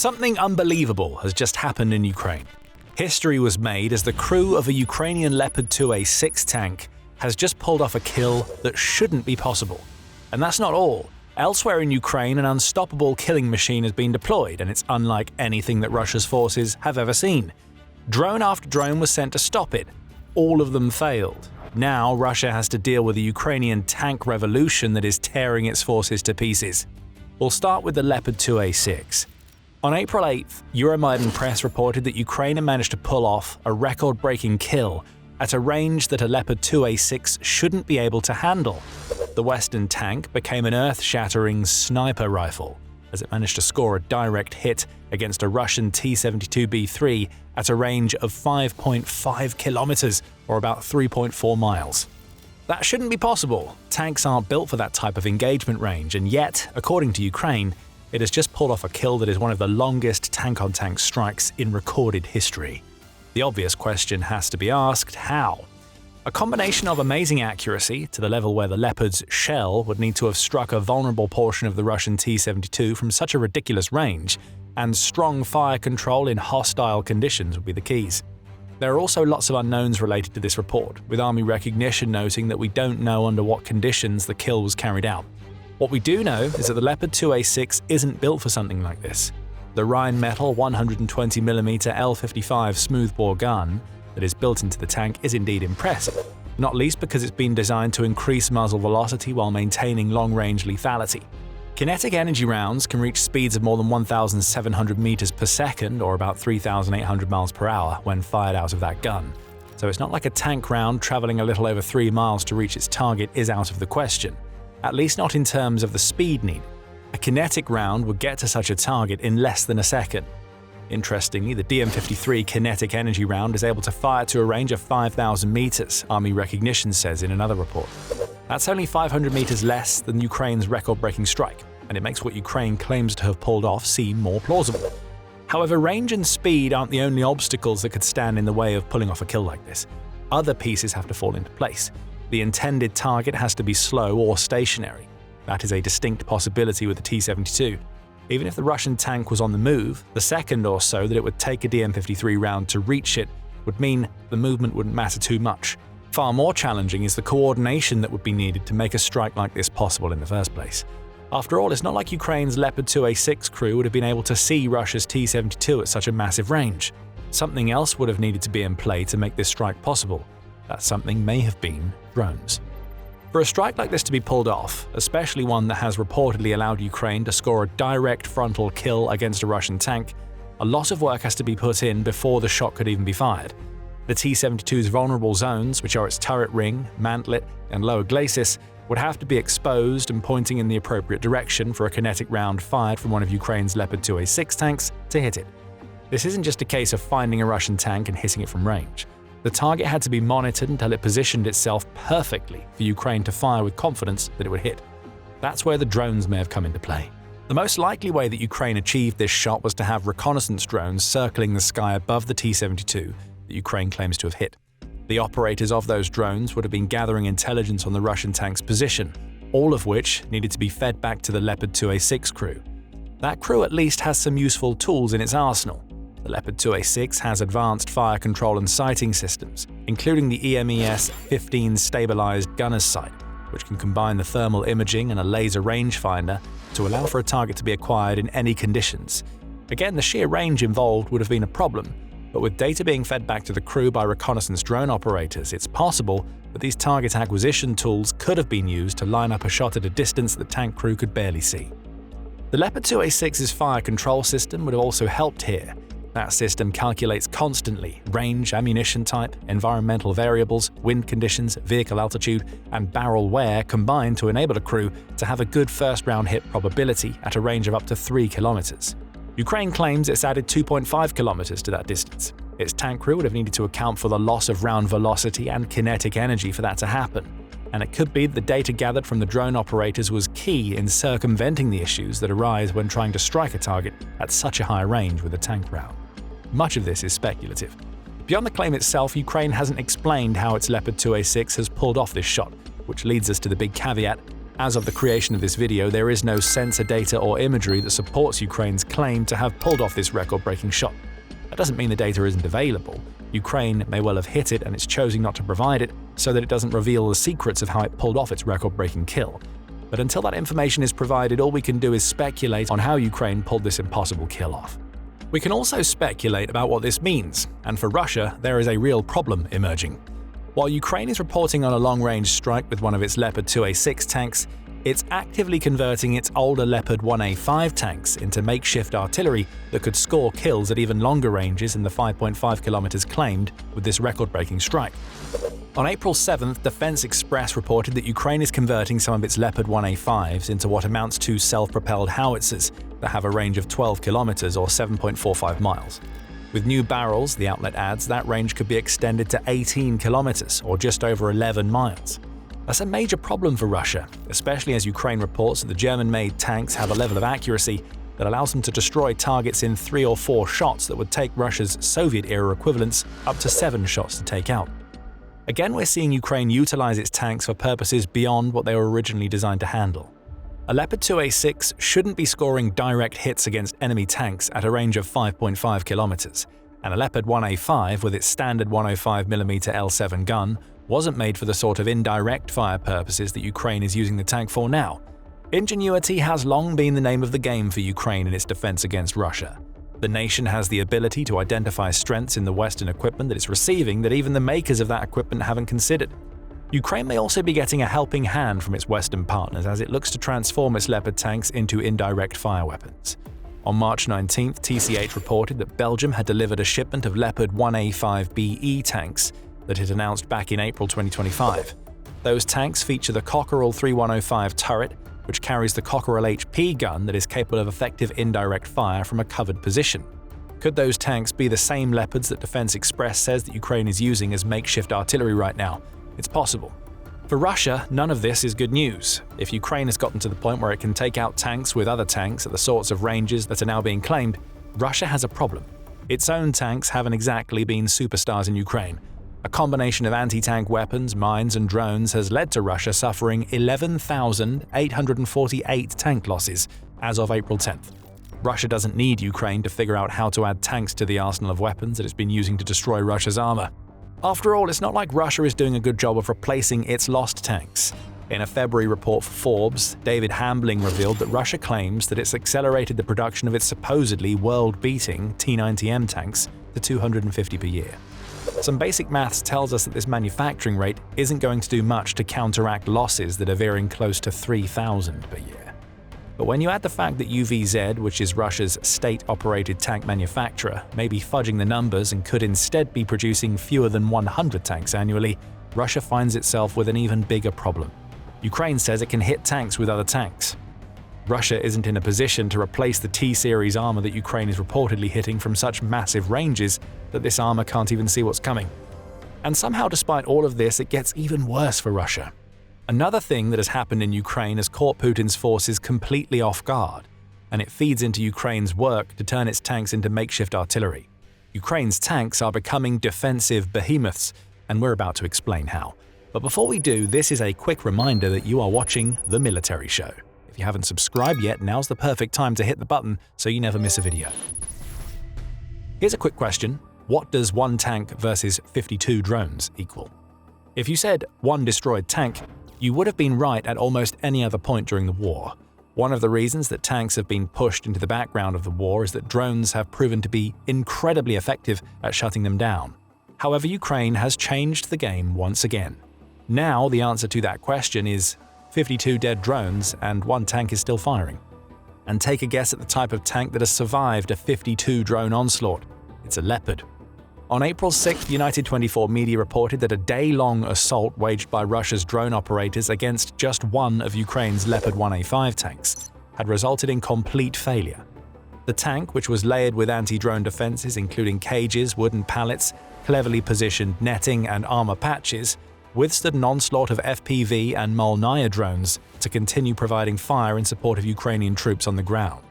Something unbelievable has just happened in Ukraine. History was made as the crew of a Ukrainian Leopard 2A6 tank has just pulled off a kill that shouldn't be possible. And that's not all. Elsewhere in Ukraine, an unstoppable killing machine has been deployed, and it's unlike anything that Russia's forces have ever seen. Drone after drone was sent to stop it. All of them failed. Now Russia has to deal with a Ukrainian tank revolution that is tearing its forces to pieces. We'll start with the Leopard 2A6. On April 8th, Euromaidan Press reported that Ukraine had managed to pull off a record-breaking kill at a range that a Leopard 2A6 shouldn't be able to handle. The Western tank became an earth-shattering sniper rifle, as it managed to score a direct hit against a Russian T-72B3 at a range of 5.5 kilometers, or about 3.4 miles. That shouldn't be possible. Tanks aren't built for that type of engagement range, and yet, according to Ukraine, it has just pulled off a kill that is one of the longest tank-on-tank strikes in recorded history. The obvious question has to be asked: how? A combination of amazing accuracy, to the level where the Leopard's shell would need to have struck a vulnerable portion of the Russian T-72 from such a ridiculous range, and strong fire control in hostile conditions would be the keys. There are also lots of unknowns related to this report, with Army recognition noting that we don't know under what conditions the kill was carried out. What we do know is that the Leopard 2A6 isn't built for something like this. The Rheinmetall 120mm L55 smoothbore gun that is built into the tank is indeed impressive, not least because it's been designed to increase muzzle velocity while maintaining long-range lethality. Kinetic energy rounds can reach speeds of more than 1,700 meters per second, or about 3,800 miles per hour, when fired out of that gun. So it's not like a tank round traveling a little over 3 miles to reach its target is out of the question. At least not in terms of the speed needed. A kinetic round would get to such a target in less than a second. Interestingly, the DM-53 kinetic energy round is able to fire to a range of 5,000 meters, Army recognition says in another report. That's only 500 meters less than Ukraine's record-breaking strike, and it makes what Ukraine claims to have pulled off seem more plausible. However, range and speed aren't the only obstacles that could stand in the way of pulling off a kill like this. Other pieces have to fall into place. The intended target has to be slow or stationary. That is a distinct possibility with the T-72. Even if the Russian tank was on the move, the second or so that it would take a DM-53 round to reach it would mean the movement wouldn't matter too much. Far more challenging is the coordination that would be needed to make a strike like this possible in the first place. After all, it's not like Ukraine's Leopard 2A6 crew would have been able to see Russia's T-72 at such a massive range. Something else would have needed to be in play to make this strike possible. That something may have been drones. For a strike like this to be pulled off, especially one that has reportedly allowed Ukraine to score a direct frontal kill against a Russian tank, a lot of work has to be put in before the shot could even be fired. The T-72's vulnerable zones, which are its turret ring, mantlet, and lower glacis, would have to be exposed and pointing in the appropriate direction for a kinetic round fired from one of Ukraine's Leopard 2A6 tanks to hit it. This isn't just a case of finding a Russian tank and hitting it from range. The target had to be monitored until it positioned itself perfectly for Ukraine to fire with confidence that it would hit. That's where the drones may have come into play. The most likely way that Ukraine achieved this shot was to have reconnaissance drones circling the sky above the T-72 that Ukraine claims to have hit. The operators of those drones would have been gathering intelligence on the Russian tank's position, all of which needed to be fed back to the Leopard 2A6 crew. That crew at least has some useful tools in its arsenal. The Leopard 2A6 has advanced fire control and sighting systems, including the EMES-15 stabilized gunner's sight, which can combine the thermal imaging and a laser rangefinder to allow for a target to be acquired in any conditions. Again, the sheer range involved would have been a problem, but with data being fed back to the crew by reconnaissance drone operators, it's possible that these target acquisition tools could have been used to line up a shot at a distance the tank crew could barely see. The Leopard 2A6's fire control system would have also helped here. That system calculates constantly range, ammunition type, environmental variables, wind conditions, vehicle altitude, and barrel wear combined to enable a crew to have a good first-round hit probability at a range of up to 3 kilometers. Ukraine claims it's added 2.5 kilometers to that distance. Its tank crew would have needed to account for the loss of round velocity and kinetic energy for that to happen. And it could be the data gathered from the drone operators was key in circumventing the issues that arise when trying to strike a target at such a high range with a tank round. Much of this is speculative. Beyond the claim itself, Ukraine hasn't explained how its Leopard 2A6 has pulled off this shot, which leads us to the big caveat: As of the creation of this video, there is no sensor data or imagery that supports Ukraine's claim to have pulled off this record-breaking shot. That doesn't mean the data isn't available. Ukraine may well have hit it and it's choosing not to provide it so that it doesn't reveal the secrets of how it pulled off its record-breaking kill. But until that information is provided, all we can do is speculate on how Ukraine pulled this impossible kill off. We can also speculate about what this means, and for Russia, there is a real problem emerging. While Ukraine is reporting on a long-range strike with one of its Leopard 2A6 tanks, it's actively converting its older Leopard 1A5 tanks into makeshift artillery that could score kills at even longer ranges than the 5.5 kilometers claimed with this record-breaking strike. On April 7th, Defense Express reported that Ukraine is converting some of its Leopard 1A5s into what amounts to self-propelled howitzers that have a range of 12 kilometers or 7.45 miles. With new barrels, the outlet adds, that range could be extended to 18 kilometers or just over 11 miles. That's a major problem for Russia, especially as Ukraine reports that the German-made tanks have a level of accuracy that allows them to destroy targets in 3 or 4 shots that would take Russia's Soviet-era equivalents up to 7 shots to take out. Again, we're seeing Ukraine utilize its tanks for purposes beyond what they were originally designed to handle. A Leopard 2A6 shouldn't be scoring direct hits against enemy tanks at a range of 5.5 kilometers, and a Leopard 1A5 with its standard 105mm L7 gun wasn't made for the sort of indirect fire purposes that Ukraine is using the tank for now. Ingenuity has long been the name of the game for Ukraine in its defense against Russia. The nation has the ability to identify strengths in the Western equipment that it's receiving that even the makers of that equipment haven't considered. Ukraine may also be getting a helping hand from its Western partners as it looks to transform its Leopard tanks into indirect fire weapons. On March 19th, TCH reported that Belgium had delivered a shipment of Leopard 1A5BE tanks that it announced back in April 2025. Those tanks feature the Cockerel 3105 turret, which carries the Cockerel HP gun that is capable of effective indirect fire from a covered position. Could those tanks be the same Leopards that Defense Express says that Ukraine is using as makeshift artillery right now? It's possible. For Russia, none of this is good news. If Ukraine has gotten to the point where it can take out tanks with other tanks at the sorts of ranges that are now being claimed, Russia has a problem. Its own tanks haven't exactly been superstars in Ukraine. A combination of anti-tank weapons, mines and drones has led to Russia suffering 11,848 tank losses as of April 10th. Russia doesn't need Ukraine to figure out how to add tanks to the arsenal of weapons that it's been using to destroy Russia's armor. After all, it's not like Russia is doing a good job of replacing its lost tanks. In a February report for Forbes, David Hambling revealed that Russia claims that it's accelerated the production of its supposedly world-beating T-90M tanks to 250 per year. Some basic maths tells us that this manufacturing rate isn't going to do much to counteract losses that are veering close to 3,000 per year. But when you add the fact that UVZ, which is Russia's state-operated tank manufacturer, may be fudging the numbers and could instead be producing fewer than 100 tanks annually, Russia finds itself with an even bigger problem. Ukraine says it can hit tanks with other tanks. Russia isn't in a position to replace the T-series armor that Ukraine is reportedly hitting from such massive ranges that this armor can't even see what's coming. And somehow, despite all of this, it gets even worse for Russia. Another thing that has happened in Ukraine has caught Putin's forces completely off guard, and it feeds into Ukraine's work to turn its tanks into makeshift artillery. Ukraine's tanks are becoming defensive behemoths, and we're about to explain how. But before we do, this is a quick reminder that you are watching The Military Show. If you haven't subscribed yet, now's the perfect time to hit the button so you never miss a video. Here's a quick question. What does 1 tank versus 52 drones equal? If you said 1 destroyed tank, you would have been right at almost any other point during the war. One of the reasons that tanks have been pushed into the background of the war is that drones have proven to be incredibly effective at shutting them down. However, Ukraine has changed the game once again. Now the answer to that question is 52 dead drones and 1 tank is still firing. And take a guess at the type of tank that has survived a 52 drone onslaught. It's a Leopard. On April 6th, United 24 media reported that a day-long assault waged by Russia's drone operators against just 1 of Ukraine's Leopard 1A5 tanks had resulted in complete failure. The tank, which was layered with anti-drone defenses including cages, wooden pallets, cleverly positioned netting and armor patches, withstood an onslaught of FPV and Molniya drones to continue providing fire in support of Ukrainian troops on the ground.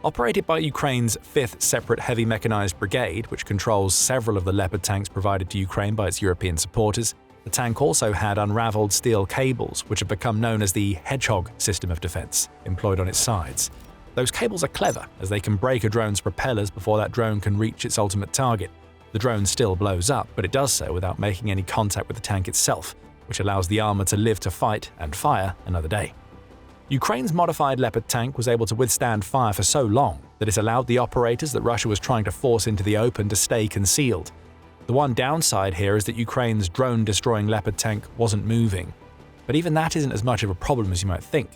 Operated by Ukraine's 5th Separate Heavy Mechanized Brigade, which controls several of the Leopard tanks provided to Ukraine by its European supporters, The tank also had unraveled steel cables, which have become known as the Hedgehog system of defense, employed on its sides. Those cables are clever, as they can break a drone's propellers before that drone can reach its ultimate target. The drone still blows up, but it does so without making any contact with the tank itself, which allows the armor to live to fight and fire another day. Ukraine's modified Leopard tank was able to withstand fire for so long that it allowed the operators that Russia was trying to force into the open to stay concealed. The one downside here is that Ukraine's drone-destroying Leopard tank wasn't moving. But even that isn't as much of a problem as you might think.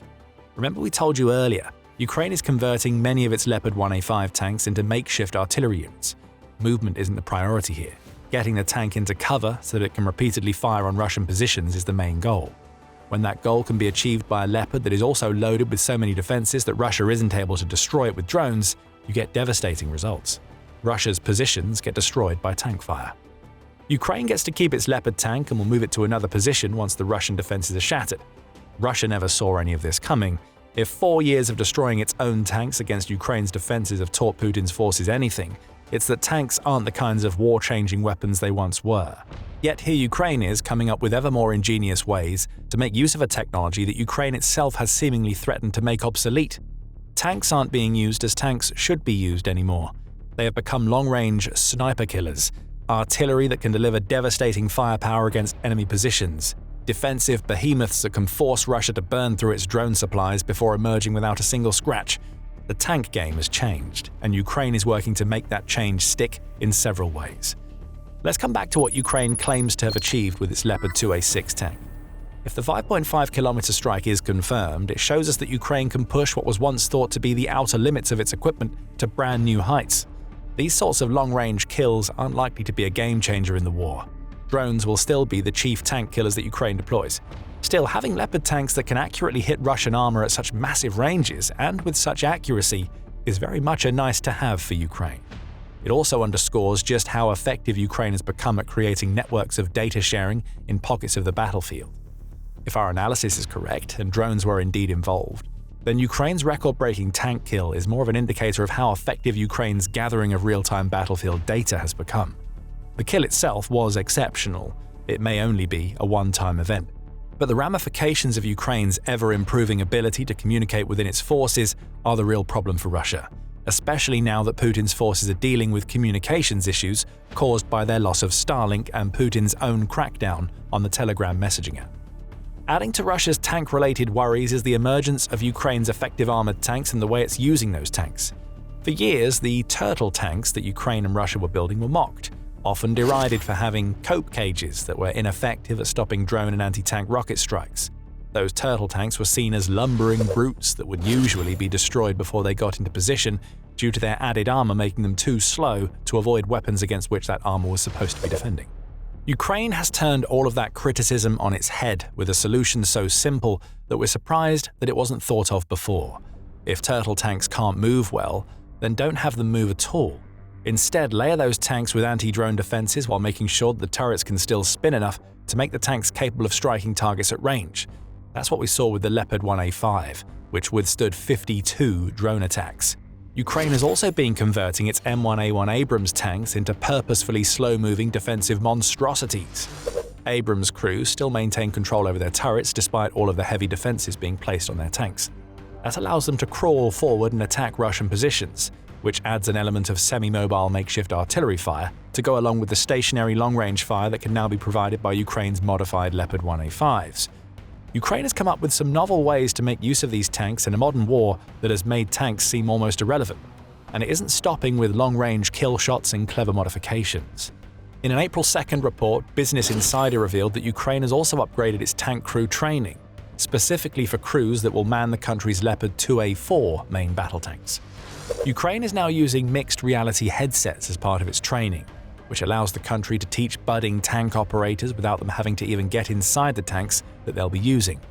Remember we told you earlier, Ukraine is converting many of its Leopard 1A5 tanks into makeshift artillery units. Movement isn't the priority here. Getting the tank into cover so that it can repeatedly fire on Russian positions is the main goal. When that goal can be achieved by a Leopard that is also loaded with so many defenses that Russia isn't able to destroy it with drones, you get devastating results. Russia's positions get destroyed by tank fire. Ukraine gets to keep its Leopard tank and will move it to another position once the Russian defenses are shattered. Russia never saw any of this coming. If 4 years of destroying its own tanks against Ukraine's defenses have taught Putin's forces anything, it's that tanks aren't the kinds of war-changing weapons they once were. Yet here Ukraine is coming up with ever more ingenious ways to make use of a technology that Ukraine itself has seemingly threatened to make obsolete. Tanks aren't being used as tanks should be used anymore. They have become long-range sniper killers, artillery that can deliver devastating firepower against enemy positions, defensive behemoths that can force Russia to burn through its drone supplies before emerging without a single scratch. The tank game has changed, and Ukraine is working to make that change stick in several ways. Let's come back to what Ukraine claims to have achieved with its Leopard 2A6 tank. If the 5.5-kilometer strike is confirmed, it shows us that Ukraine can push what was once thought to be the outer limits of its equipment to brand new heights. These sorts of long-range kills aren't likely to be a game-changer in the war. Drones will still be the chief tank killers that Ukraine deploys. Still, having Leopard tanks that can accurately hit Russian armor at such massive ranges and with such accuracy is very much a nice-to-have for Ukraine. It also underscores just how effective Ukraine has become at creating networks of data sharing in pockets of the battlefield. If our analysis is correct, and drones were indeed involved, then Ukraine's record-breaking tank kill is more of an indicator of how effective Ukraine's gathering of real-time battlefield data has become. The kill itself was exceptional. It may only be a one-time event. But the ramifications of Ukraine's ever-improving ability to communicate within its forces are the real problem for Russia, especially now that Putin's forces are dealing with communications issues caused by their loss of Starlink and Putin's own crackdown on the Telegram messaging app. Adding to Russia's tank-related worries is the emergence of Ukraine's effective armored tanks and the way it's using those tanks. For years, the turtle tanks that Ukraine and Russia were building were mocked, often derided for having cope cages that were ineffective at stopping drone and anti-tank rocket strikes. Those turtle tanks were seen as lumbering brutes that would usually be destroyed before they got into position due to their added armor making them too slow to avoid weapons against which that armor was supposed to be defending. Ukraine has turned all of that criticism on its head with a solution so simple that we're surprised that it wasn't thought of before. If turtle tanks can't move well, then don't have them move at all. Instead, layer those tanks with anti-drone defenses while making sure that the turrets can still spin enough to make the tanks capable of striking targets at range. That's what we saw with the Leopard 1A5, which withstood 52 drone attacks. Ukraine has also been converting its M1A1 Abrams tanks into purposefully slow-moving defensive monstrosities. Abrams crews still maintain control over their turrets despite all of the heavy defenses being placed on their tanks. That allows them to crawl forward and attack Russian positions, which adds an element of semi-mobile makeshift artillery fire to go along with the stationary long-range fire that can now be provided by Ukraine's modified Leopard 1A5s. Ukraine has come up with some novel ways to make use of these tanks in a modern war that has made tanks seem almost irrelevant. And it isn't stopping with long-range kill shots and clever modifications. In an April 2nd report, Business Insider revealed that Ukraine has also upgraded its tank crew training, specifically for crews that will man the country's Leopard 2A4 main battle tanks. Ukraine is now using mixed reality headsets as part of its training, which allows the country to teach budding tank operators without them having to even get inside the tanks that they'll be using.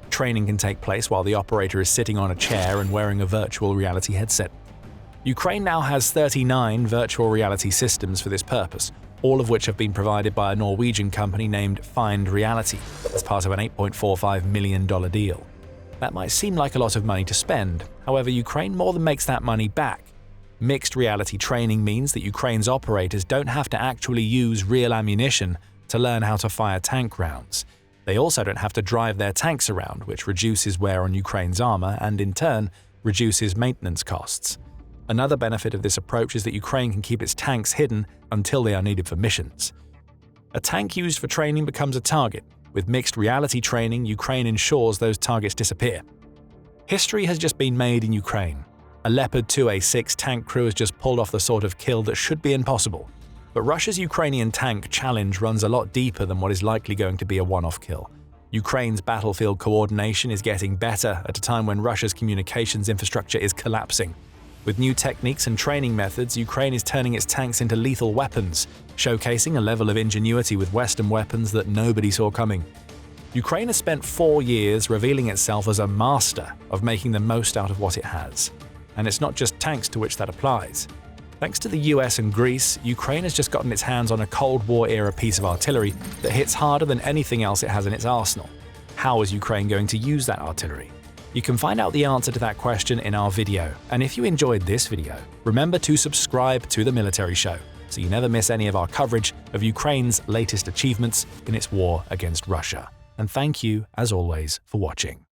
Training can take place while the operator is sitting on a chair and wearing a virtual reality headset. Ukraine now has 39 virtual reality systems for this purpose, all of which have been provided by a Norwegian company named Find Reality as part of an $8.45 million deal. That might seem like a lot of money to spend, however, Ukraine more than makes that money back. Mixed reality training means that Ukraine's operators don't have to actually use real ammunition to learn how to fire tank rounds. They also don't have to drive their tanks around, which reduces wear on Ukraine's armor and, in turn, reduces maintenance costs. Another benefit of this approach is that Ukraine can keep its tanks hidden until they are needed for missions. A tank used for training becomes a target. With mixed reality training, Ukraine ensures those targets disappear. History has just been made in Ukraine. A Leopard 2A6 tank crew has just pulled off the sort of kill that should be impossible. But Russia's Ukrainian tank challenge runs a lot deeper than what is likely going to be a one-off kill. Ukraine's battlefield coordination is getting better at a time when Russia's communications infrastructure is collapsing. With new techniques and training methods, Ukraine is turning its tanks into lethal weapons, showcasing a level of ingenuity with Western weapons that nobody saw coming. Ukraine has spent 4 years revealing itself as a master of making the most out of what it has. And it's not just tanks to which that applies. Thanks to the US and Greece, Ukraine has just gotten its hands on a Cold War-era piece of artillery that hits harder than anything else it has in its arsenal. How is Ukraine going to use that artillery? You can find out the answer to that question in our video. And if you enjoyed this video, remember to subscribe to The Military Show so you never miss any of our coverage of Ukraine's latest achievements in its war against Russia. And thank you, as always, for watching.